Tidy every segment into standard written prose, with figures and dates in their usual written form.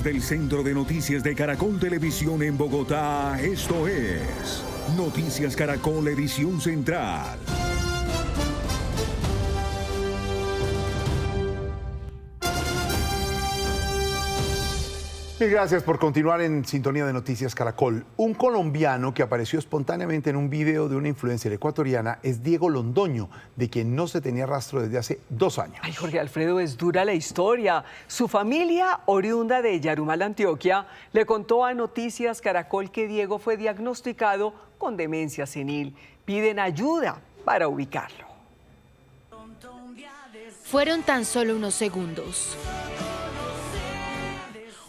Desde el Centro de Noticias de Caracol Televisión en Bogotá, esto es Noticias Caracol Edición Central. Mil gracias por continuar en sintonía de Noticias Caracol. Un colombiano que apareció espontáneamente en un video de una influencer ecuatoriana es Diego Londoño, de quien no se tenía rastro desde hace 2 años. Ay, Jorge Alfredo, es dura la historia. Su familia, oriunda de Yarumal, Antioquia, le contó a Noticias Caracol que Diego fue diagnosticado con demencia senil. Piden ayuda para ubicarlo. Fueron tan solo unos segundos.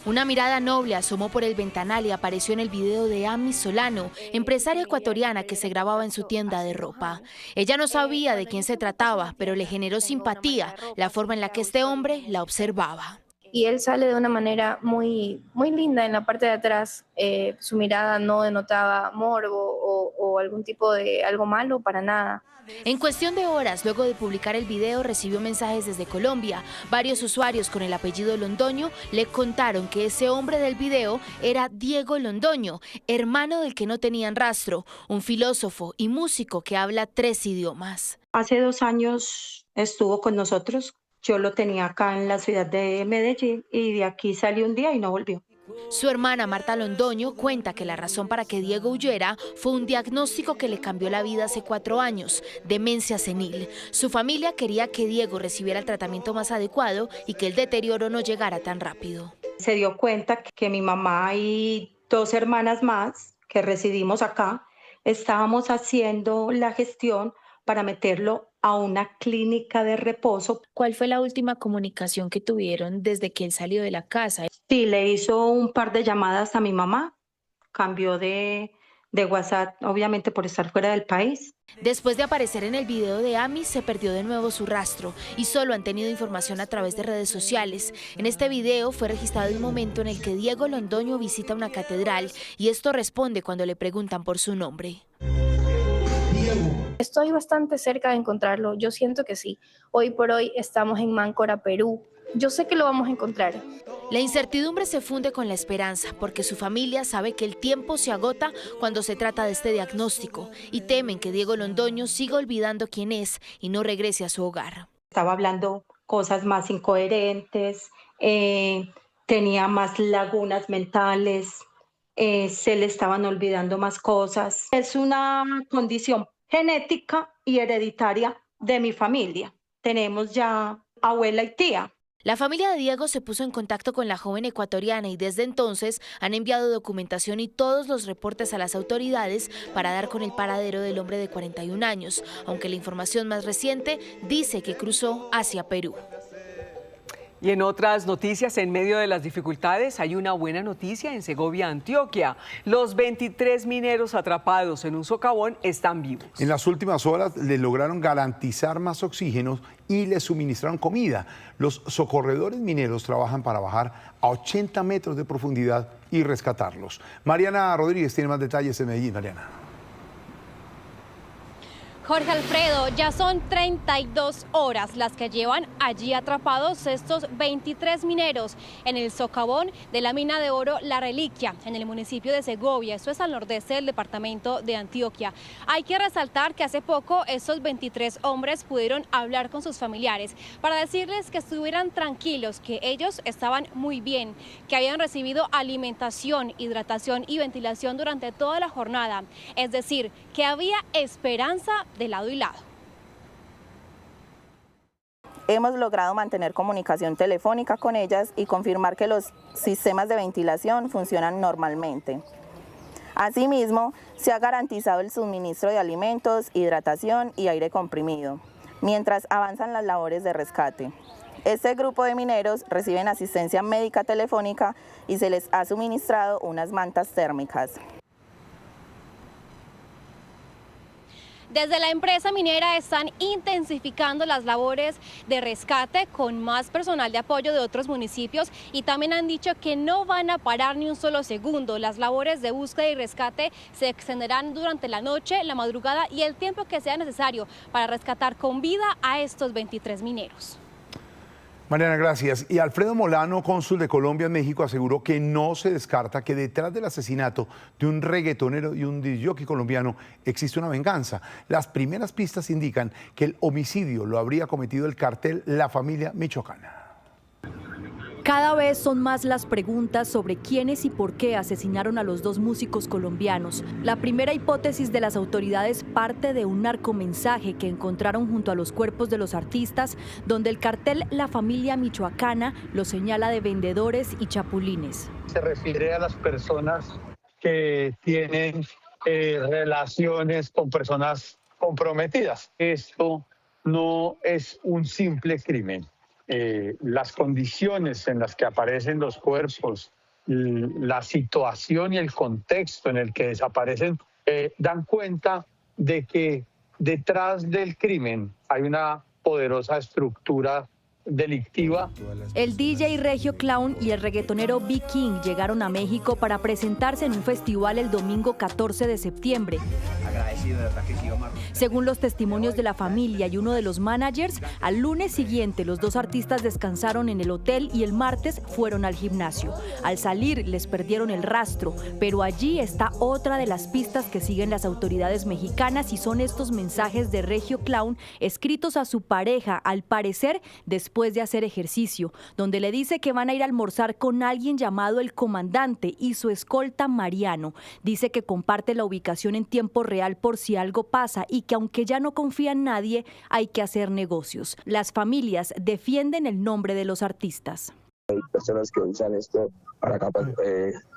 Una mirada noble asomó por el ventanal y apareció en el video de Ami Solano, empresaria ecuatoriana que se grababa en su tienda de ropa. Ella no sabía de quién se trataba, pero le generó simpatía la forma en la que este hombre la observaba. Y él sale de una manera muy linda en la parte de atrás. Su mirada no denotaba morbo o algún tipo de algo malo, para nada. En cuestión de horas, luego de publicar el video, recibió mensajes desde Colombia. Varios usuarios con el apellido Londoño le contaron que ese hombre del video era Diego Londoño, hermano del que no tenían rastro, un filósofo y músico que habla 3 idiomas. Hace 2 años estuvo con nosotros. Yo lo tenía acá en la ciudad de Medellín y de aquí salió un día y no volvió. Su hermana Marta Londoño cuenta que la razón para que Diego huyera fue un diagnóstico que le cambió la vida hace 4 años, demencia senil. Su familia quería que Diego recibiera el tratamiento más adecuado y que el deterioro no llegara tan rápido. Se dio cuenta que mi mamá y 2 hermanas más que residimos acá estábamos haciendo la gestión para meterlo a una clínica de reposo. ¿Cuál fue la última comunicación que tuvieron desde que él salió de la casa? Sí, le hizo un par de llamadas a mi mamá, cambió de WhatsApp, obviamente por estar fuera del país. Después de aparecer en el video de Ami, se perdió de nuevo su rastro y solo han tenido información a través de redes sociales. En este video fue registrado el momento en el que Diego Londoño visita una catedral y esto responde cuando le preguntan por su nombre. Estoy bastante cerca de encontrarlo, yo siento que sí. Hoy por hoy estamos en Máncora, Perú. Yo sé que lo vamos a encontrar. La incertidumbre se funde con la esperanza, porque su familia sabe que el tiempo se agota cuando se trata de este diagnóstico y temen que Diego Londoño siga olvidando quién es y no regrese a su hogar. Estaba hablando cosas más incoherentes, tenía más lagunas mentales, se le estaban olvidando más cosas. Es una condición genética y hereditaria de mi familia. Tenemos ya abuela y tía. La familia de Diego se puso en contacto con la joven ecuatoriana y desde entonces han enviado documentación y todos los reportes a las autoridades para dar con el paradero del hombre de 41 años, aunque la información más reciente dice que cruzó hacia Perú. Y en otras noticias, en medio de las dificultades, hay una buena noticia en Segovia, Antioquia. Los 23 mineros atrapados en un socavón están vivos. En las últimas horas les lograron garantizar más oxígeno y les suministraron comida. Los socorredores mineros trabajan para bajar a 80 metros de profundidad y rescatarlos. Mariana Rodríguez tiene más detalles en Medellín. Mariana. Jorge Alfredo, ya son 32 horas las que llevan allí atrapados estos 23 mineros en el socavón de la mina de oro La Reliquia, en el municipio de Segovia. Esto es al nordeste del departamento de Antioquia. Hay que resaltar que hace poco estos 23 hombres pudieron hablar con sus familiares para decirles que estuvieran tranquilos, que ellos estaban muy bien, que habían recibido alimentación, hidratación y ventilación durante toda la jornada. Es decir, que había esperanza de lado y lado. Hemos logrado mantener comunicación telefónica con ellas y confirmar que los sistemas de ventilación funcionan normalmente. Asimismo, se ha garantizado el suministro de alimentos, hidratación y aire comprimido, mientras avanzan las labores de rescate. Este grupo de mineros reciben asistencia médica telefónica y se les ha suministrado unas mantas térmicas. Desde la empresa minera están intensificando las labores de rescate con más personal de apoyo de otros municipios y también han dicho que no van a parar ni un solo segundo. Las labores de búsqueda y rescate se extenderán durante la noche, la madrugada y el tiempo que sea necesario para rescatar con vida a estos 23 mineros. Mariana, gracias. Y Alfredo Molano, cónsul de Colombia en México, aseguró que no se descarta que detrás del asesinato de un reggaetonero y un disc-jockey colombiano existe una venganza. Las primeras pistas indican que el homicidio lo habría cometido el cartel La Familia Michoacana. Cada vez son más las preguntas sobre quiénes y por qué asesinaron a los dos músicos colombianos. La primera hipótesis de las autoridades parte de un narcomensaje que encontraron junto a los cuerpos de los artistas, donde el cartel La Familia Michoacana los señala de vendedores y chapulines. Se refiere a las personas que tienen relaciones con personas comprometidas. Esto no es un simple crimen. Las condiciones en las que aparecen los cuerpos, la situación y el contexto en el que desaparecen, dan cuenta de que detrás del crimen hay una poderosa estructura delictiva. El DJ Regio Clown y el reggaetonero B. King llegaron a México para presentarse en un festival el domingo 14 de septiembre. Según los testimonios de la familia y uno de los managers, al lunes siguiente los dos artistas descansaron en el hotel y el martes fueron al gimnasio. Al salir les perdieron el rastro, pero allí está otra de las pistas que siguen las autoridades mexicanas y son estos mensajes de Regio Clown escritos a su pareja, al parecer después de hacer ejercicio, donde le dice que van a ir a almorzar con alguien llamado el comandante y su escolta Mariano. Dice que comparte la ubicación en tiempo real por si algo pasa y que aunque ya no confía en nadie, hay que hacer negocios. Las familias defienden el nombre de los artistas. Hay personas que usan esto para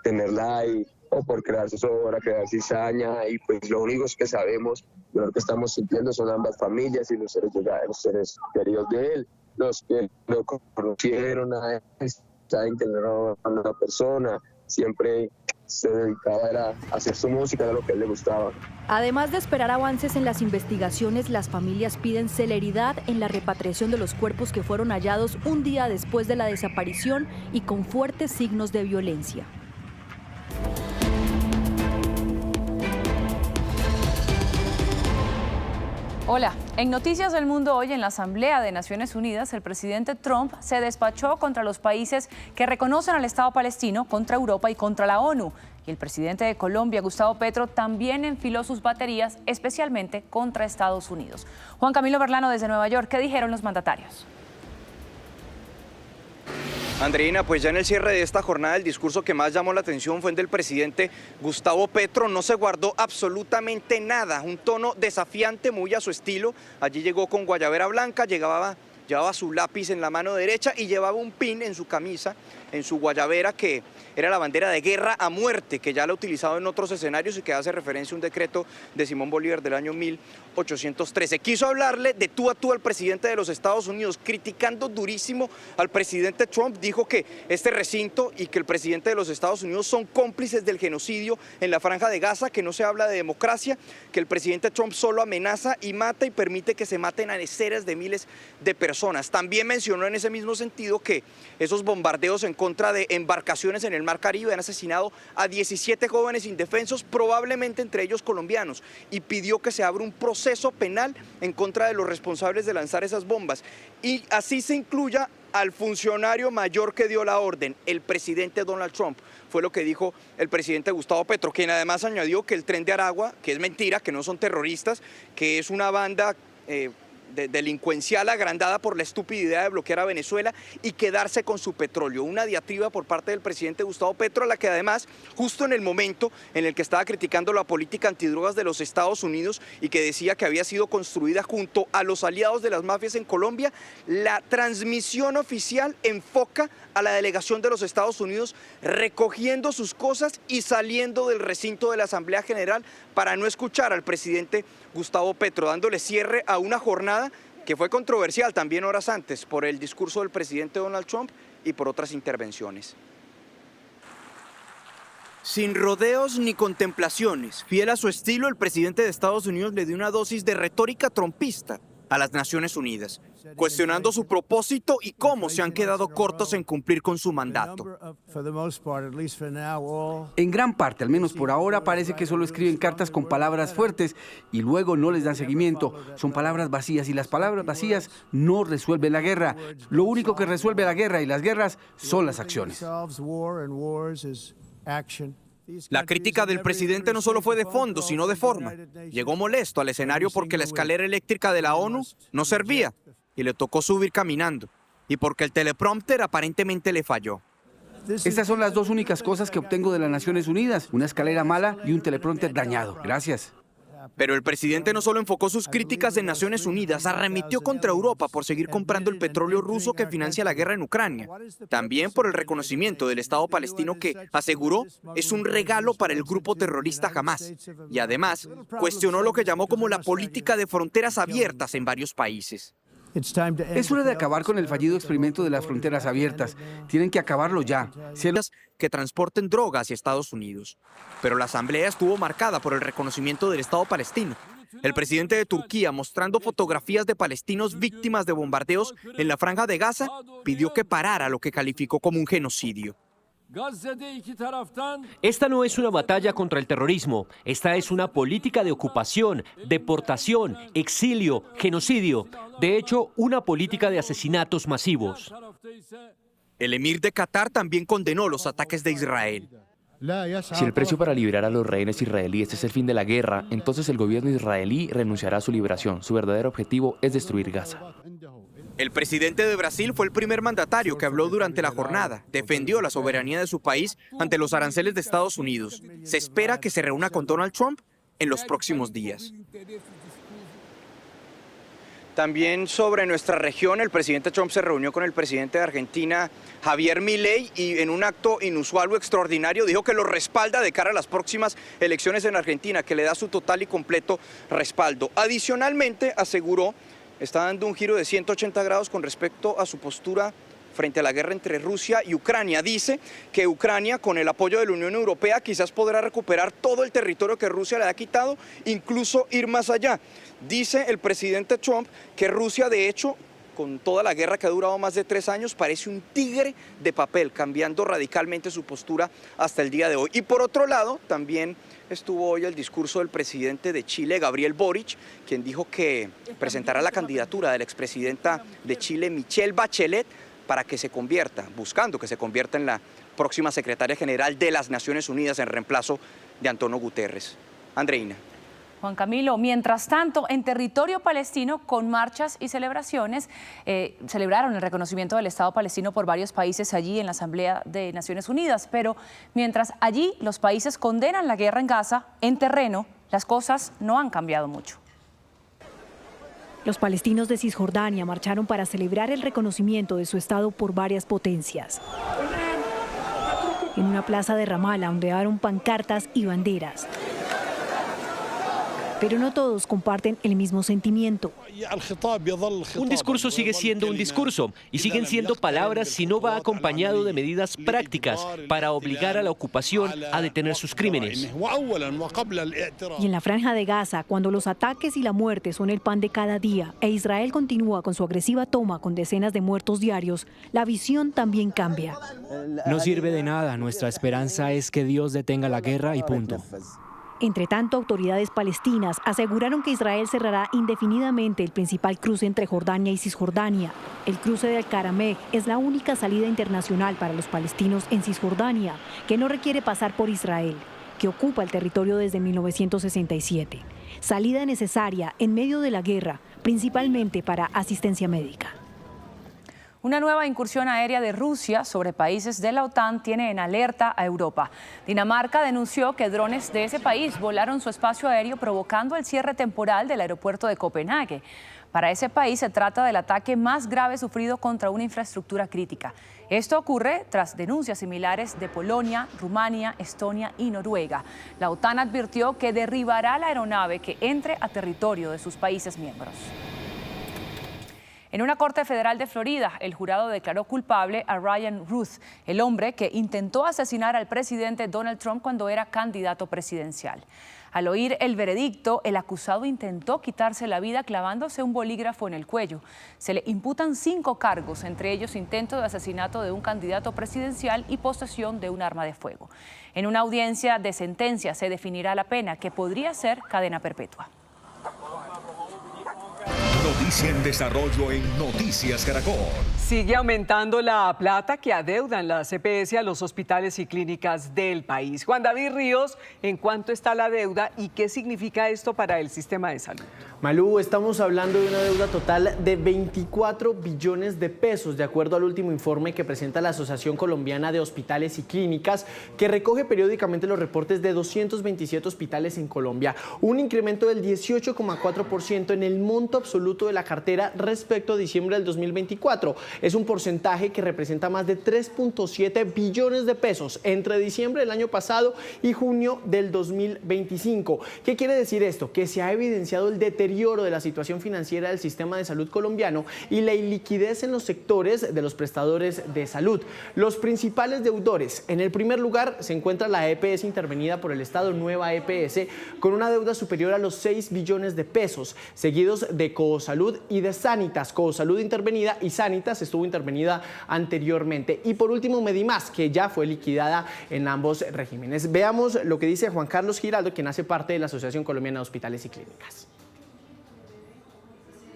tener like o por crear zozobra, crear cizaña, y pues lo único que sabemos, lo que estamos sintiendo son ambas familias y los seres queridos de él. Los que lo conocieron a él, saben que no era una persona, siempre se dedicaba a hacer su música, era lo que a él le gustaba. Además de esperar avances en las investigaciones, las familias piden celeridad en la repatriación de los cuerpos que fueron hallados un día después de la desaparición y con fuertes signos de violencia. Hola, en Noticias del Mundo hoy en la Asamblea de Naciones Unidas, el presidente Trump se despachó contra los países que reconocen al Estado palestino, contra Europa y contra la ONU. Y el presidente de Colombia, Gustavo Petro, también enfiló sus baterías, especialmente contra Estados Unidos. Juan Camilo Berlano desde Nueva York, ¿qué dijeron los mandatarios? Andreina, pues ya en el cierre de esta jornada el discurso que más llamó la atención fue el del presidente Gustavo Petro. No se guardó absolutamente nada, un tono desafiante muy a su estilo. Allí llegó con guayabera blanca, llevaba su lápiz en la mano derecha y llevaba un pin en su camisa, en su guayabera, que era la bandera de guerra a muerte, que ya la ha utilizado en otros escenarios y que hace referencia a un decreto de Simón Bolívar del año 1813. Quiso hablarle de tú a tú al presidente de los Estados Unidos, criticando durísimo al presidente Trump. Dijo que este recinto y que el presidente de los Estados Unidos son cómplices del genocidio en la Franja de Gaza, que no se habla de democracia, que el presidente Trump solo amenaza y mata y permite que se maten a decenas de miles de personas. También mencionó en ese mismo sentido que esos bombardeos en contra de embarcaciones en el Mar Caribe han asesinado a 17 jóvenes indefensos, probablemente entre ellos colombianos, y pidió que se abra un proceso penal en contra de los responsables de lanzar esas bombas. Y así se incluya al funcionario mayor que dio la orden, el presidente Donald Trump. Fue lo que dijo el presidente Gustavo Petro, quien además añadió que el Tren de Aragua, que es mentira, que no son terroristas, que es una banda delincuencial agrandada por la estúpida idea de bloquear a Venezuela y quedarse con su petróleo. Una diatriba por parte del presidente Gustavo Petro, a la que además, justo en el momento en el que estaba criticando la política antidrogas de los Estados Unidos y que decía que había sido construida junto a los aliados de las mafias en Colombia, la transmisión oficial enfoca a la delegación de los Estados Unidos recogiendo sus cosas y saliendo del recinto de la Asamblea General para no escuchar al presidente Gustavo Petro, dándole cierre a una jornada que fue controversial también horas antes por el discurso del presidente Donald Trump y por otras intervenciones. Sin rodeos ni contemplaciones, fiel a su estilo, el presidente de Estados Unidos le dio una dosis de retórica trumpista a las Naciones Unidas. cuestionando su propósito y cómo se han quedado cortos en cumplir con su mandato. En gran parte, al menos por ahora, parece que solo escriben cartas con palabras fuertes y luego no les dan seguimiento. Son palabras vacías y las palabras vacías no resuelven la guerra. Lo único que resuelve la guerra y las guerras son las acciones. La crítica del presidente no solo fue de fondo, sino de forma. Llegó molesto al escenario porque la escalera eléctrica de la ONU no servía y le tocó subir caminando. Y porque el teleprompter aparentemente le falló. Estas son las dos únicas cosas que obtengo de las Naciones Unidas, una escalera mala y un teleprompter dañado. Gracias. Pero el presidente no solo enfocó sus críticas en Naciones Unidas, arremetió contra Europa por seguir comprando el petróleo ruso que financia la guerra en Ucrania. También por el reconocimiento del Estado palestino que, aseguró, es un regalo para el grupo terrorista Hamás. Y además, cuestionó lo que llamó como la política de fronteras abiertas en varios países. Es hora de acabar con el fallido experimento de las fronteras abiertas. Tienen que acabarlo ya. Que transporten drogas hacia Estados Unidos. Pero la asamblea estuvo marcada por el reconocimiento del Estado palestino. El presidente de Turquía, mostrando fotografías de palestinos víctimas de bombardeos en la franja de Gaza, pidió que parara lo que calificó como un genocidio. Esta no es una batalla contra el terrorismo, esta es una política de ocupación, deportación, exilio, genocidio, de hecho, una política de asesinatos masivos. El emir de Qatar también condenó los ataques de Israel. Si el precio para liberar a los rehenes israelíes es el fin de la guerra, entonces el gobierno israelí renunciará a su liberación. Su verdadero objetivo es destruir Gaza. El presidente de Brasil fue el primer mandatario que habló durante la jornada. Defendió la soberanía de su país ante los aranceles de Estados Unidos. Se espera que se reúna con Donald Trump en los próximos días. También sobre nuestra región, el presidente Trump se reunió con el presidente de Argentina, Javier Milei, y en un acto inusual o extraordinario dijo que lo respalda de cara a las próximas elecciones en Argentina, que le da su total y completo respaldo. Adicionalmente, aseguró, está dando un giro de 180 grados con respecto a su postura frente a la guerra entre Rusia y Ucrania. Dice que Ucrania, con el apoyo de la Unión Europea, quizás podrá recuperar todo el territorio que Rusia le ha quitado, incluso ir más allá. Dice el presidente Trump que Rusia, de hecho, con toda la guerra que ha durado más de 3 años, parece un tigre de papel, cambiando radicalmente su postura hasta el día de hoy. Y por otro lado, también estuvo hoy el discurso del presidente de Chile, Gabriel Boric, quien dijo que presentará la candidatura de la expresidenta de Chile, Michelle Bachelet, para que se convierta, buscando que se convierta en la próxima secretaria general de las Naciones Unidas en reemplazo de Antonio Guterres. Andreina. Juan Camilo, mientras tanto, en territorio palestino, con marchas y celebraciones, celebraron el reconocimiento del Estado palestino por varios países allí en la Asamblea de Naciones Unidas. Pero mientras allí los países condenan la guerra en Gaza, en terreno, las cosas no han cambiado mucho. Los palestinos de Cisjordania marcharon para celebrar el reconocimiento de su Estado por varias potencias. En una plaza de Ramala ondearon pancartas y banderas. Pero no todos comparten el mismo sentimiento. Un discurso sigue siendo un discurso y siguen siendo palabras si no va acompañado de medidas prácticas para obligar a la ocupación a detener sus crímenes. Y en la franja de Gaza, cuando los ataques y la muerte son el pan de cada día e Israel continúa con su agresiva toma con decenas de muertos diarios, la visión también cambia. No sirve de nada, nuestra esperanza es que Dios detenga la guerra y punto. Entre tanto, autoridades palestinas aseguraron que Israel cerrará indefinidamente el principal cruce entre Jordania y Cisjordania. El cruce de Al-Karameh es la única salida internacional para los palestinos en Cisjordania, que no requiere pasar por Israel, que ocupa el territorio desde 1967. Salida necesaria en medio de la guerra, principalmente para asistencia médica. Una nueva incursión aérea de Rusia sobre países de la OTAN tiene en alerta a Europa. Dinamarca denunció que drones de ese país volaron su espacio aéreo provocando el cierre temporal del aeropuerto de Copenhague. Para ese país se trata del ataque más grave sufrido contra una infraestructura crítica. Esto ocurre tras denuncias similares de Polonia, Rumania, Estonia y Noruega. La OTAN advirtió que derribará la aeronave que entre a territorio de sus países miembros. En una corte federal de Florida, el jurado declaró culpable a Ryan Ruth, el hombre que intentó asesinar al presidente Donald Trump cuando era candidato presidencial. Al oír el veredicto, el acusado intentó quitarse la vida clavándose un bolígrafo en el cuello. Se le imputan 5 cargos, entre ellos intento de asesinato de un candidato presidencial y posesión de un arma de fuego. En una audiencia de sentencia se definirá la pena, que podría ser cadena perpetua. Noticia en desarrollo en Noticias Caracol. Sigue aumentando la plata que adeudan las EPS a los hospitales y clínicas del país. Juan David Ríos, ¿en cuánto está la deuda y qué significa esto para el sistema de salud? Malú, estamos hablando de una deuda total de 24 billones de pesos, de acuerdo al último informe que presenta la Asociación Colombiana de Hospitales y Clínicas, que recoge periódicamente los reportes de 227 hospitales en Colombia. Un incremento del 18,4% en el monto absoluto de la cartera respecto a diciembre del 2024. Es un porcentaje que representa más de 3,7 billones de pesos entre diciembre del año pasado y junio del 2025. ¿Qué quiere decir esto? Que se ha evidenciado el deterioro de la situación financiera del sistema de salud colombiano y la iliquidez en los sectores de los prestadores de salud. Los principales deudores: en el primer lugar se encuentra la EPS intervenida por el Estado, Nueva EPS, con una deuda superior a los 6 billones de pesos, seguidos de Cosalud y de Sanitas. Cosalud intervenida y Sanitas estuvo intervenida anteriormente. Y por último, Medimás, que ya fue liquidada en ambos regímenes. Veamos lo que dice Juan Carlos Giraldo, quien hace parte de la Asociación Colombiana de Hospitales y Clínicas.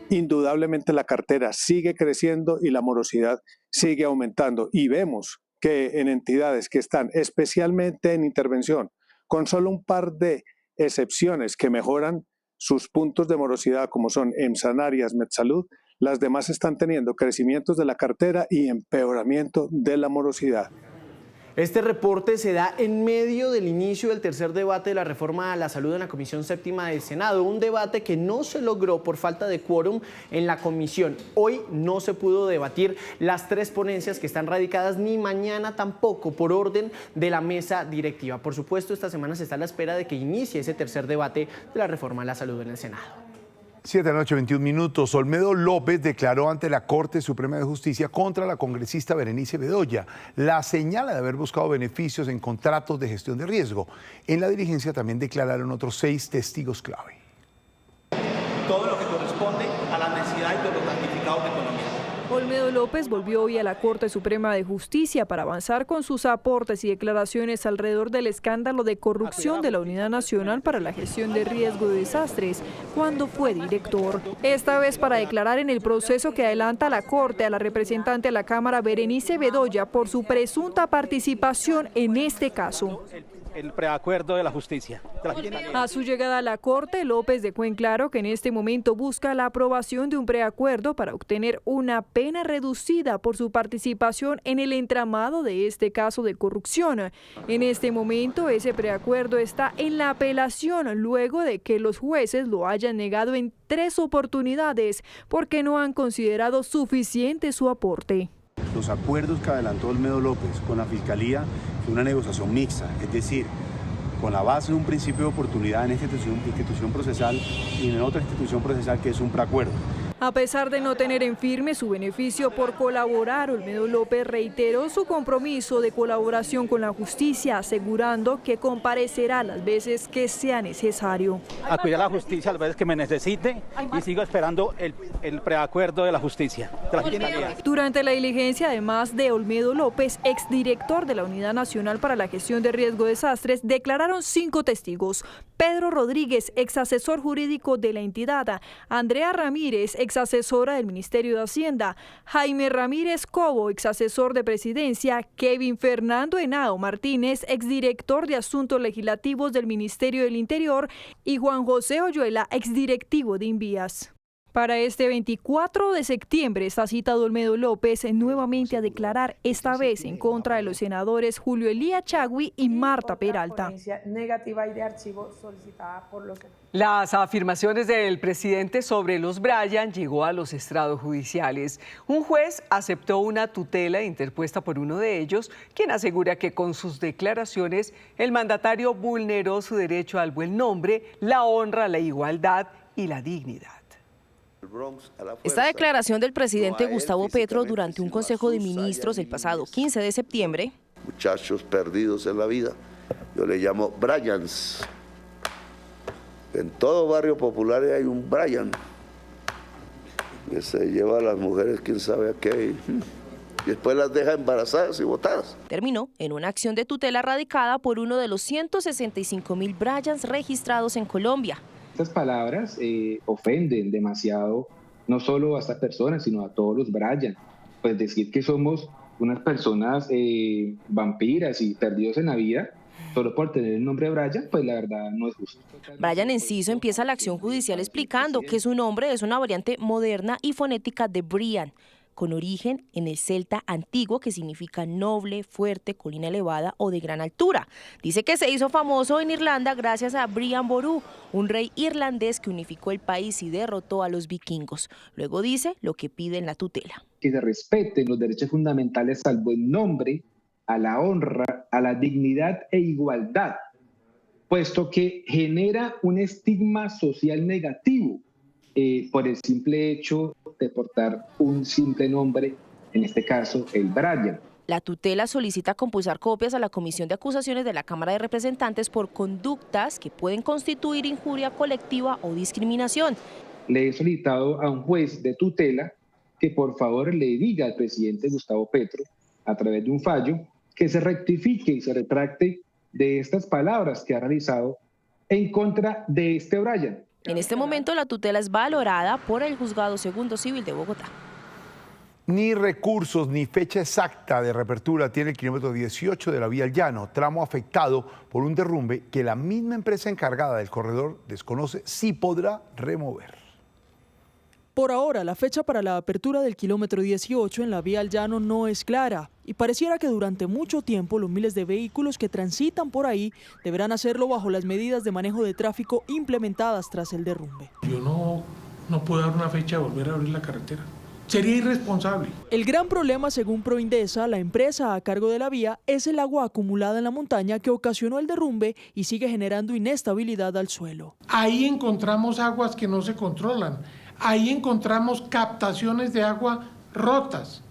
Indudablemente la cartera sigue creciendo y la morosidad sigue aumentando, y vemos que en entidades que están especialmente en intervención, con solo un par de excepciones que mejoran sus puntos de morosidad, como son Emsanarias, Medsalud, las demás están teniendo crecimientos de la cartera y empeoramiento de la morosidad. Este reporte se da en medio del inicio del tercer debate de la reforma a la salud en la Comisión Séptima del Senado, un debate que no se logró por falta de quórum en la comisión. Hoy no se pudo debatir las 3 ponencias que están radicadas, ni mañana tampoco, por orden de la mesa directiva. Por supuesto, esta semana se está a la espera de que inicie ese tercer debate de la reforma a la salud en el Senado. 7 de la noche, 21 minutos. Olmedo López declaró ante la Corte Suprema de Justicia contra la congresista Berenice Bedoya. La señala de haber buscado beneficios en contratos de gestión de riesgo. En la diligencia también declararon otros 6 testigos clave. Todo lo que corresponde a las necesidades de los damnificados de Colombia. Olmedo López volvió hoy a la Corte Suprema de Justicia para avanzar con sus aportes y declaraciones alrededor del escándalo de corrupción de la Unidad Nacional para la Gestión de Riesgo de Desastres, cuando fue director. Esta vez para declarar en el proceso que adelanta la Corte a la representante de la Cámara Berenice Bedoya por su presunta participación en este caso. El preacuerdo de la justicia. A su llegada a la Corte, López dejó en claro que en este momento busca la aprobación de un preacuerdo para obtener una pena reducida por su participación en el entramado de este caso de corrupción. En este momento, ese preacuerdo está en la apelación luego de que los jueces lo hayan negado en 3 oportunidades porque no han considerado suficiente su aporte. Los acuerdos que adelantó Olmedo López con la Fiscalía fue una negociación mixta, es decir, con la base de un principio de oportunidad en esta institución procesal y en otra institución procesal que es un preacuerdo. A pesar de no tener en firme su beneficio por colaborar, Olmedo López reiteró su compromiso de colaboración con la justicia, asegurando que comparecerá las veces que sea necesario. Acudir a la justicia las veces que me necesite y sigo esperando el preacuerdo de la justicia. Durante la diligencia, además de Olmedo López, exdirector de la Unidad Nacional para la Gestión de Riesgo de Desastres, declararon 5 testigos. Pedro Rodríguez, exasesor jurídico de la entidad; Andrea Ramírez, exasesora del Ministerio de Hacienda; Jaime Ramírez Cobo, exasesor de Presidencia; Kevin Fernando Henao Martínez, exdirector de Asuntos Legislativos del Ministerio del Interior; y Juan José Oyuela, exdirectivo de Invías. Para este 24 de septiembre está citado Olmedo López nuevamente a declarar, esta vez en contra de los senadores Julio Elías Chagui y Marta Peralta. Las afirmaciones del presidente sobre los Bryan llegó a los estrados judiciales. Un juez aceptó una tutela interpuesta por uno de ellos, quien asegura que con sus declaraciones el mandatario vulneró su derecho al buen nombre, la honra, la igualdad y la dignidad. Esta declaración del presidente Gustavo Petro durante un Consejo de Ministros el pasado 15 de septiembre. Muchachos perdidos en la vida, yo le llamo Bryans. En todo barrio popular hay un Brian que se lleva a las mujeres quién sabe a qué y después las deja embarazadas y botadas. Terminó en una acción de tutela radicada por uno de los 165.000 Bryans registrados en Colombia. Estas palabras ofenden demasiado, no solo a estas personas, sino a todos los Bryan. Pues decir que somos unas personas vampiras y perdidos en la vida, solo por tener el nombre de Bryan, pues la verdad no es justo. Bryan Enciso empieza la acción judicial explicando que su nombre es una variante moderna y fonética de Brian, con origen en el celta antiguo que significa noble, fuerte, colina elevada o de gran altura. Dice que se hizo famoso en Irlanda gracias a Brian Boru, un rey irlandés que unificó el país y derrotó a los vikingos. Luego dice lo que pide en la tutela. Que se respeten los derechos fundamentales al buen nombre, a la honra, a la dignidad e igualdad, puesto que genera un estigma social negativo por el simple hecho de portar un simple nombre, en este caso el Bryan. La tutela solicita compulsar copias a la Comisión de Acusaciones de la Cámara de Representantes por conductas que pueden constituir injuria colectiva o discriminación. Le he solicitado a un juez de tutela que por favor le diga al presidente Gustavo Petro, a través de un fallo, que se rectifique y se retracte de estas palabras que ha realizado en contra de este Bryan. En este momento la tutela es valorada por el Juzgado Segundo Civil de Bogotá. Ni recursos ni fecha exacta de reapertura tiene el kilómetro 18 de la vía El Llano, tramo afectado por un derrumbe que la misma empresa encargada del corredor desconoce si podrá remover. Por ahora, la fecha para la apertura del kilómetro 18 en la vía El Llano no es clara y pareciera que durante mucho tiempo los miles de vehículos que transitan por ahí deberán hacerlo bajo las medidas de manejo de tráfico implementadas tras el derrumbe. Yo no puedo dar una fecha de volver a abrir la carretera. Sería irresponsable. El gran problema, según Proindesa, la empresa a cargo de la vía, es el agua acumulada en la montaña que ocasionó el derrumbe y sigue generando inestabilidad al suelo. Ahí encontramos aguas que no se controlan. Ahí encontramos captaciones de agua rotas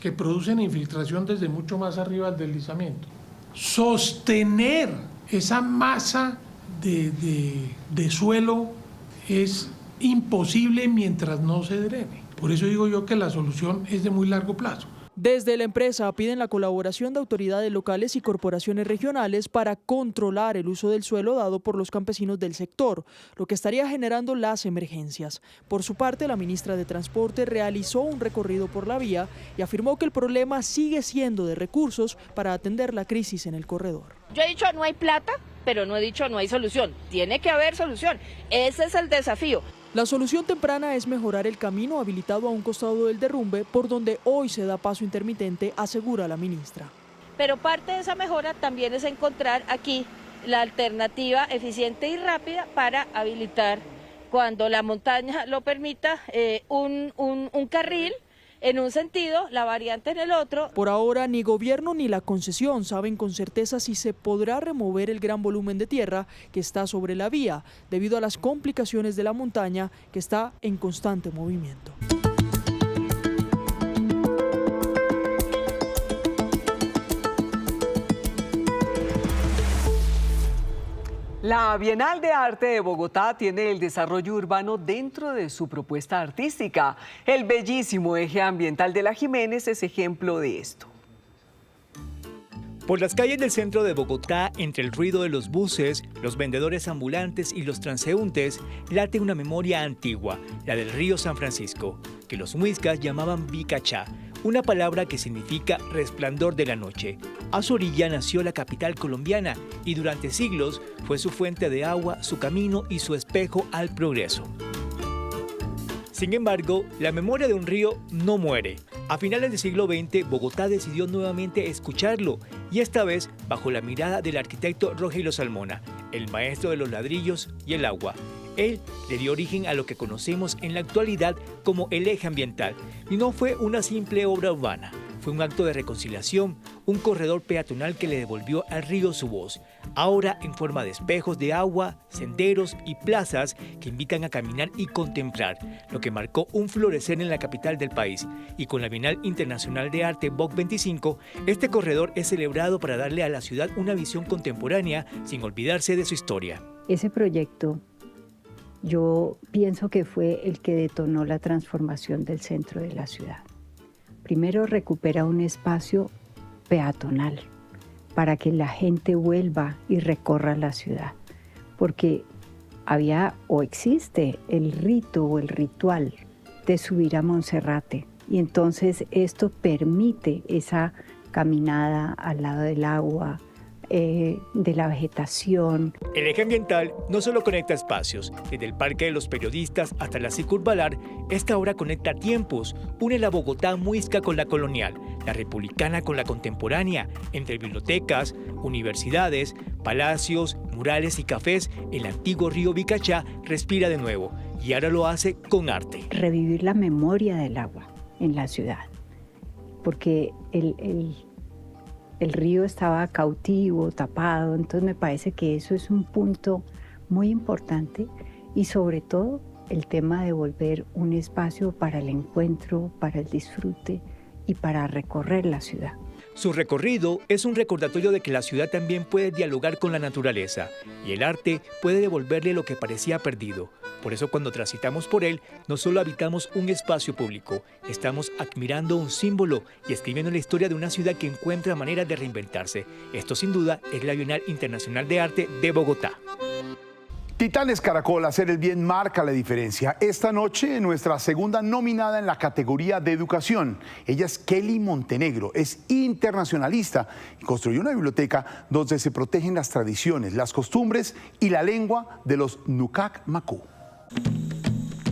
que producen infiltración desde mucho más arriba del deslizamiento. Sostener esa masa de suelo es imposible mientras no se drene. Por eso digo yo que la solución es de muy largo plazo. Desde la empresa piden la colaboración de autoridades locales y corporaciones regionales para controlar el uso del suelo dado por los campesinos del sector, lo que estaría generando las emergencias. Por su parte, la ministra de Transporte realizó un recorrido por la vía y afirmó que el problema sigue siendo de recursos para atender la crisis en el corredor. Yo he dicho no hay plata, pero no he dicho no hay solución. Tiene que haber solución. Ese es el desafío. La solución temprana es mejorar el camino habilitado a un costado del derrumbe por donde hoy se da paso intermitente, asegura la ministra. Pero parte de esa mejora también es encontrar aquí la alternativa eficiente y rápida para habilitar, cuando la montaña lo permita, un carril en un sentido, la variante en el otro. Por ahora, ni gobierno ni la concesión saben con certeza si se podrá remover el gran volumen de tierra que está sobre la vía, debido a las complicaciones de la montaña que está en constante movimiento. La Bienal de Arte de Bogotá tiene el desarrollo urbano dentro de su propuesta artística. El bellísimo eje ambiental de la Jiménez es ejemplo de esto. Por las calles del centro de Bogotá, entre el ruido de los buses, los vendedores ambulantes y los transeúntes, late una memoria antigua, la del río San Francisco, que los muiscas llamaban Bicachá, una palabra que significa resplandor de la noche. A su orilla nació la capital colombiana y durante siglos fue su fuente de agua, su camino y su espejo al progreso. Sin embargo, la memoria de un río no muere. A finales del siglo XX, Bogotá decidió nuevamente escucharlo, y esta vez bajo la mirada del arquitecto Rogelio Salmona, el maestro de los ladrillos y el agua. Él le dio origen a lo que conocemos en la actualidad como el eje ambiental, y no fue una simple obra urbana. Fue un acto de reconciliación, un corredor peatonal que le devolvió al río su voz, ahora en forma de espejos de agua, senderos y plazas que invitan a caminar y contemplar, lo que marcó un florecer en la capital del país. Y con la Bienal Internacional de Arte BOC 25, este corredor es celebrado para darle a la ciudad una visión contemporánea sin olvidarse de su historia. Ese proyecto yo pienso que fue el que detonó la transformación del centro de la ciudad. Primero recupera un espacio peatonal para que la gente vuelva y recorra la ciudad, porque había o existe el rito o el ritual de subir a Monserrate, y entonces esto permite esa caminada al lado del agua, de la vegetación. El eje ambiental no solo conecta espacios, desde el Parque de los Periodistas hasta la Circunvalar, esta obra conecta tiempos, une la Bogotá muisca con la colonial, la republicana con la contemporánea, entre bibliotecas, universidades, palacios, murales y cafés. El antiguo río Bicachá respira de nuevo y ahora lo hace con arte. Revivir la memoria del agua en la ciudad, porque el río estaba cautivo, tapado, entonces me parece que eso es un punto muy importante, y sobre todo el tema de volver un espacio para el encuentro, para el disfrute y para recorrer la ciudad. Su recorrido es un recordatorio de que la ciudad también puede dialogar con la naturaleza y el arte puede devolverle lo que parecía perdido. Por eso cuando transitamos por él, no solo habitamos un espacio público, estamos admirando un símbolo y escribiendo la historia de una ciudad que encuentra maneras de reinventarse. Esto sin duda es la Bienal Internacional de Arte de Bogotá. Titanes Caracol, hacer el bien marca la diferencia. Esta noche, nuestra segunda nominada en la categoría de educación. Ella es Kelly Montenegro, es internacionalista y construyó una biblioteca donde se protegen las tradiciones, las costumbres y la lengua de los Nucac Macú.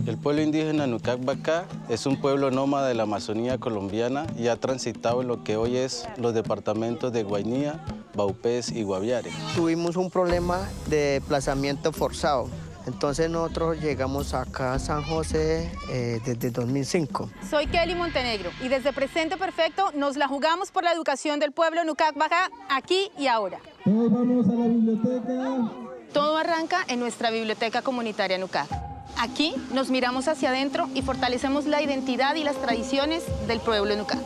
El pueblo indígena Nucac Bacá es un pueblo nómada de la Amazonía colombiana y ha transitado en lo que hoy es los departamentos de Guainía, Vaupés y Guaviare. Tuvimos un problema de desplazamiento forzado, entonces nosotros llegamos acá a San José desde 2005. Soy Kelly Montenegro y desde Presente Perfecto nos la jugamos por la educación del pueblo Nucac Bacá aquí y ahora. Hoy vamos a la biblioteca. Todo arranca en nuestra biblioteca comunitaria Nucac. Aquí nos miramos hacia adentro y fortalecemos la identidad y las tradiciones del pueblo Nucac.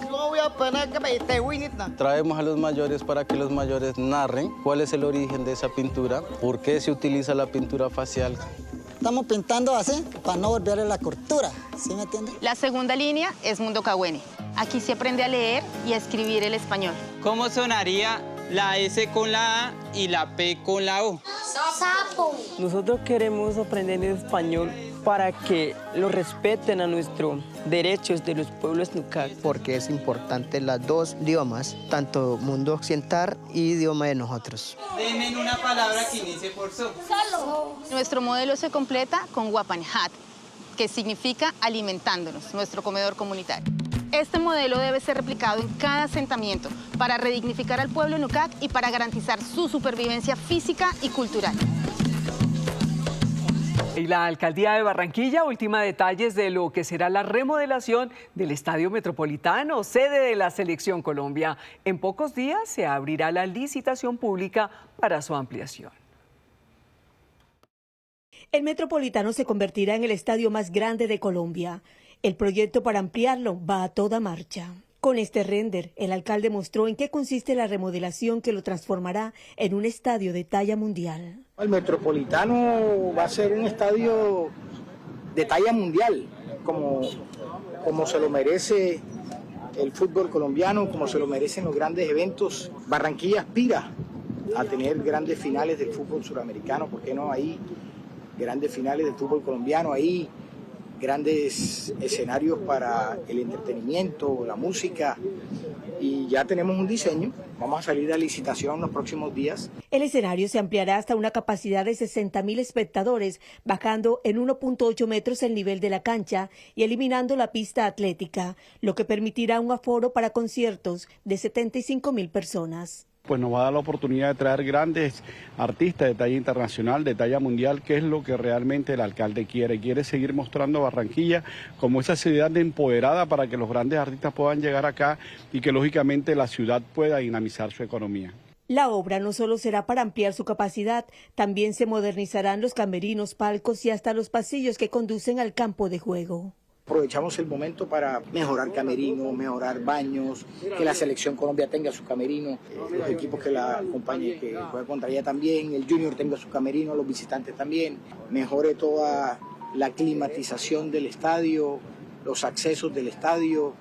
Traemos a los mayores para que los mayores narren cuál es el origen de esa pintura, por qué se utiliza la pintura facial. Estamos pintando así para no volver a la cultura, ¿sí me entiende? La segunda línea es Mundo Cahuene. Aquí se aprende a leer y a escribir el español. ¿Cómo sonaría la S con la A y la P con la O? Sapo. Nosotros queremos aprender español para que lo respeten a nuestros derechos de los pueblos Nucac. Porque es importante las dos idiomas, tanto mundo occidental y idioma de nosotros. Denme una palabra que inicie por so. Solo. Nuestro modelo se completa con Wapanhat, que significa alimentándonos, nuestro comedor comunitario. Este modelo debe ser replicado en cada asentamiento para redignificar al pueblo Nucac y para garantizar su supervivencia física y cultural. Y la Alcaldía de Barranquilla ultima detalles de lo que será la remodelación del Estadio Metropolitano, sede de la Selección Colombia. En pocos días se abrirá la licitación pública para su ampliación. El Metropolitano se convertirá en el estadio más grande de Colombia. El proyecto para ampliarlo va a toda marcha. Con este render, el alcalde mostró en qué consiste la remodelación que lo transformará en un estadio de talla mundial. El Metropolitano va a ser un estadio de talla mundial, como se lo merece el fútbol colombiano, como se lo merecen los grandes eventos. Barranquilla aspira a tener grandes finales del fútbol suramericano, ¿por qué no? Ahí grandes finales del fútbol colombiano, ahí grandes escenarios para el entretenimiento, la música, y ya tenemos un diseño. Vamos a salir a licitación en los próximos días. El escenario se ampliará hasta una capacidad de 60.000 espectadores, bajando en 1.8 metros el nivel de la cancha y eliminando la pista atlética, lo que permitirá un aforo para conciertos de 75.000 personas. Pues nos va a dar la oportunidad de traer grandes artistas de talla internacional, de talla mundial, que es lo que realmente el alcalde quiere. Quiere seguir mostrando a Barranquilla como esa ciudad empoderada para que los grandes artistas puedan llegar acá y que lógicamente la ciudad pueda dinamizar su economía. La obra no solo será para ampliar su capacidad, también se modernizarán los camerinos, palcos y hasta los pasillos que conducen al campo de juego. Aprovechamos el momento para mejorar camerino, mejorar baños, que la Selección Colombia tenga su camerino, los equipos que la acompañen, que juega contra ella también, el Junior tenga su camerino, los visitantes también, mejore toda la climatización del estadio, los accesos del estadio,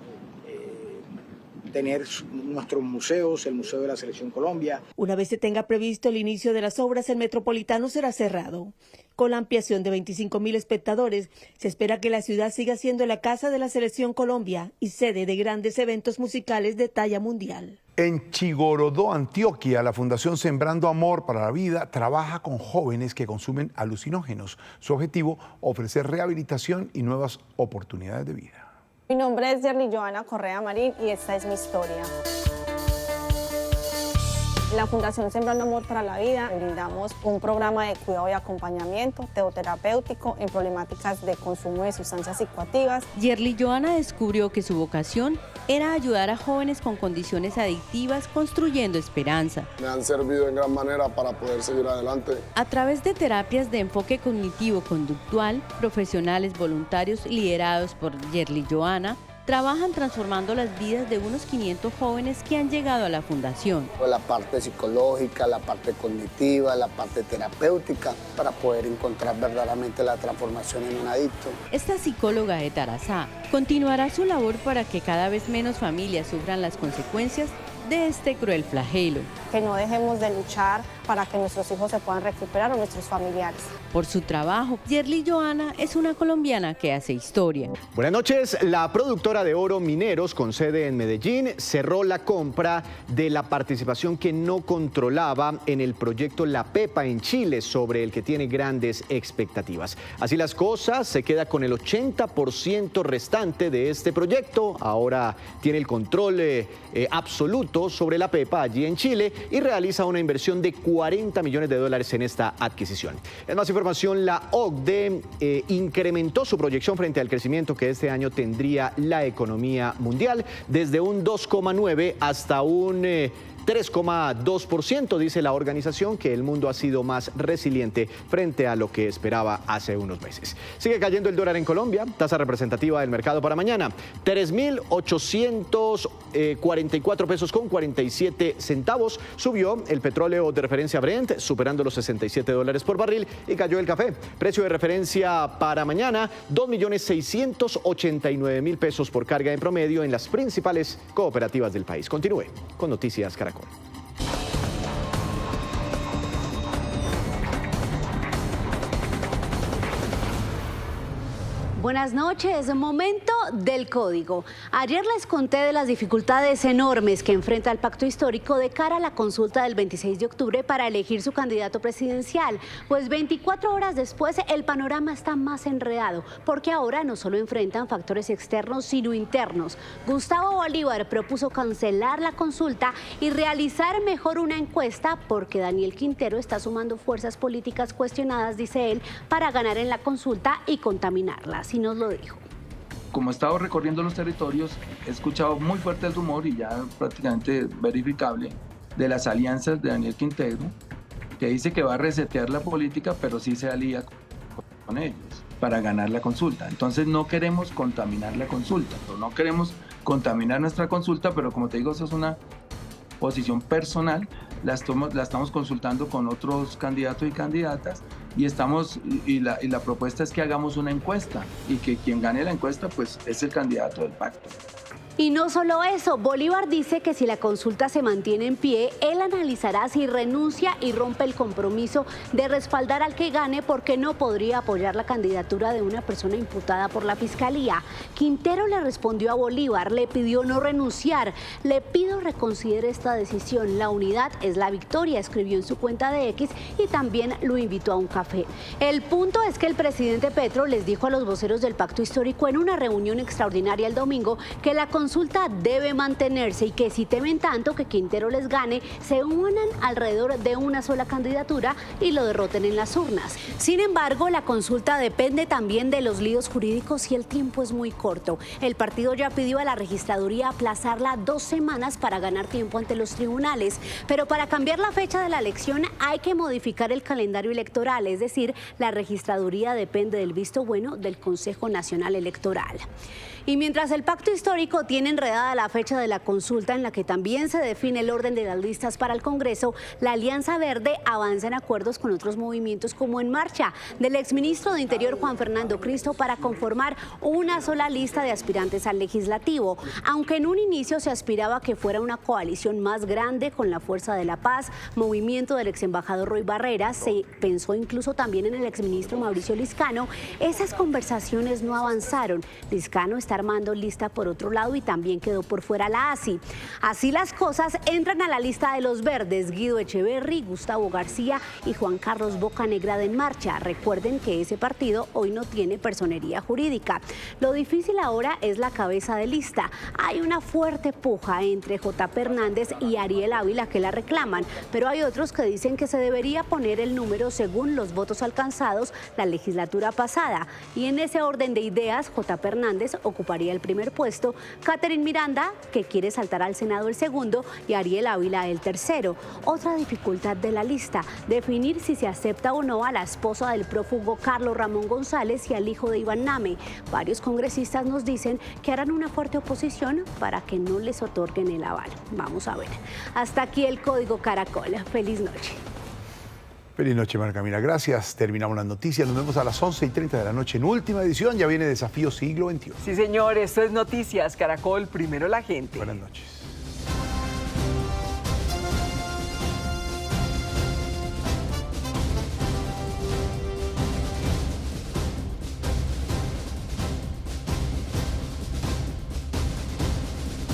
tener nuestros museos, el Museo de la Selección Colombia. Una vez se tenga previsto el inicio de las obras, el Metropolitano será cerrado. Con la ampliación de 25.000 espectadores, se espera que la ciudad siga siendo la casa de la Selección Colombia y sede de grandes eventos musicales de talla mundial. En Chigorodó, Antioquia, la Fundación Sembrando Amor para la Vida trabaja con jóvenes que consumen alucinógenos. Su objetivo, ofrecer rehabilitación y nuevas oportunidades de vida. Mi nombre es Yerly Joana Correa Marín y esta es mi historia. En la Fundación Sembrando Amor para la Vida brindamos un programa de cuidado y acompañamiento teoterapéutico en problemáticas de consumo de sustancias psicoactivas. Yerly Joana descubrió que su vocación era ayudar a jóvenes con condiciones adictivas construyendo esperanza. Me han servido en gran manera para poder seguir adelante. A través de terapias de enfoque cognitivo-conductual, profesionales voluntarios liderados por Yerly Joana trabajan transformando las vidas de unos 500 jóvenes que han llegado a la fundación. La parte psicológica, la parte cognitiva, la parte terapéutica, para poder encontrar verdaderamente la transformación en un adicto. Esta psicóloga de Tarazá continuará su labor para que cada vez menos familias sufran las consecuencias de este cruel flagelo. Que no dejemos de luchar para que nuestros hijos se puedan recuperar o nuestros familiares. Por su trabajo, Yerly Joana es una colombiana que hace historia. Buenas noches. La productora de oro Mineros, con sede en Medellín, cerró la compra de la participación que no controlaba en el proyecto La Pepa en Chile, sobre el que tiene grandes expectativas. Así las cosas, se queda con el 80% restante de este proyecto. Ahora tiene el control absoluto sobre La Pepa allí en Chile y realiza una inversión de $40 millones en esta adquisición. En más información, la OCDE incrementó su proyección frente al crecimiento que este año tendría la economía mundial, desde un 2,9 hasta un 3,2%, dice la organización, que el mundo ha sido más resiliente frente a lo que esperaba hace unos meses. Sigue cayendo el dólar en Colombia, tasa representativa del mercado para mañana, 3.844 pesos con 47 centavos. Subió el petróleo de referencia Brent, superando los $67 por barril, y cayó el café. Precio de referencia para mañana, 2.689.000 pesos por carga en promedio en las principales cooperativas del país. Continúe con Noticias Caracol. Buenas noches, momento del código. Ayer les conté de las dificultades enormes que enfrenta el pacto histórico de cara a la consulta del 26 de octubre para elegir su candidato presidencial. Pues 24 horas después el panorama está más enredado, porque ahora no solo enfrentan factores externos sino internos. Gustavo Bolívar propuso cancelar la consulta y realizar mejor una encuesta, porque Daniel Quintero está sumando fuerzas políticas cuestionadas, dice él, para ganar en la consulta y contaminarla. Así nos lo dijo. Como he estado recorriendo los territorios, he escuchado muy fuerte el rumor, y ya prácticamente verificable, de las alianzas de Daniel Quintero, que dice que va a resetear la política, pero sí se alía con ellos para ganar la consulta. Entonces no queremos contaminar la consulta, no queremos contaminar nuestra consulta, pero como te digo, eso es una posición personal. La estamos consultando con otros candidatos y candidatas, y la propuesta es que hagamos una encuesta, y que quien gane la encuesta pues es el candidato del pacto. Y no solo eso, Bolívar dice que si la consulta se mantiene en pie, él analizará si renuncia y rompe el compromiso de respaldar al que gane, porque no podría apoyar la candidatura de una persona imputada por la Fiscalía. Quintero le respondió a Bolívar, le pidió no renunciar. Le pido reconsidere esta decisión. La unidad es la victoria, escribió en su cuenta de X, y también lo invitó a un café. El punto es que el presidente Petro les dijo a los voceros del pacto histórico en una reunión extraordinaria el domingo que la consulta consulta debe mantenerse y que si temen tanto que Quintero les gane, se unan alrededor de una sola candidatura y lo derroten en las urnas. Sin embargo, la consulta depende también de los líos jurídicos y el tiempo es muy corto. El partido ya pidió a la registraduría aplazarla 2 semanas para ganar tiempo ante los tribunales, pero para cambiar la fecha de la elección hay que modificar el calendario electoral, es decir, la registraduría depende del visto bueno del Consejo Nacional Electoral. Y mientras el pacto histórico tiene enredada la fecha de la consulta en la que también se define el orden de las listas para el Congreso, la Alianza Verde avanza en acuerdos con otros movimientos como En Marcha, del exministro de Interior Juan Fernando Cristo, para conformar una sola lista de aspirantes al legislativo. Aunque en un inicio se aspiraba a que fuera una coalición más grande con la Fuerza de la Paz, movimiento del ex embajador Roy Barreras, se pensó incluso también en el exministro Mauricio Liscano, esas conversaciones no avanzaron. Liscano está armando lista por otro lado y también quedó por fuera la ASI. Así las cosas, entran a la lista de los verdes Guido Echeverry, Gustavo García y Juan Carlos Bocanegra de En Marcha. Recuerden que ese partido hoy no tiene personería jurídica. Lo difícil ahora es la cabeza de lista. Hay una fuerte puja entre J.P. Hernández y Ariel Ávila que la reclaman, pero hay otros que dicen que se debería poner el número según los votos alcanzados la legislatura pasada. Y en ese orden de ideas, J.P. Hernández ocuparía el primer puesto, Catherine Miranda, que quiere saltar al Senado, el segundo, y Ariel Ávila el tercero. Otra dificultad de la lista, definir si se acepta o no a la esposa del prófugo Carlos Ramón González y al hijo de Iván Name. Varios congresistas nos dicen que harán una fuerte oposición para que no les otorguen el aval. Vamos a ver. Hasta aquí el Código Caracol. Feliz noche. Feliz noche, María Camila. Gracias. Terminamos las noticias. Nos vemos a las 11:30 de la noche en última edición. Ya viene Desafío Siglo XXI. Sí, señor. Esto es Noticias Caracol. Primero la gente. Buenas noches.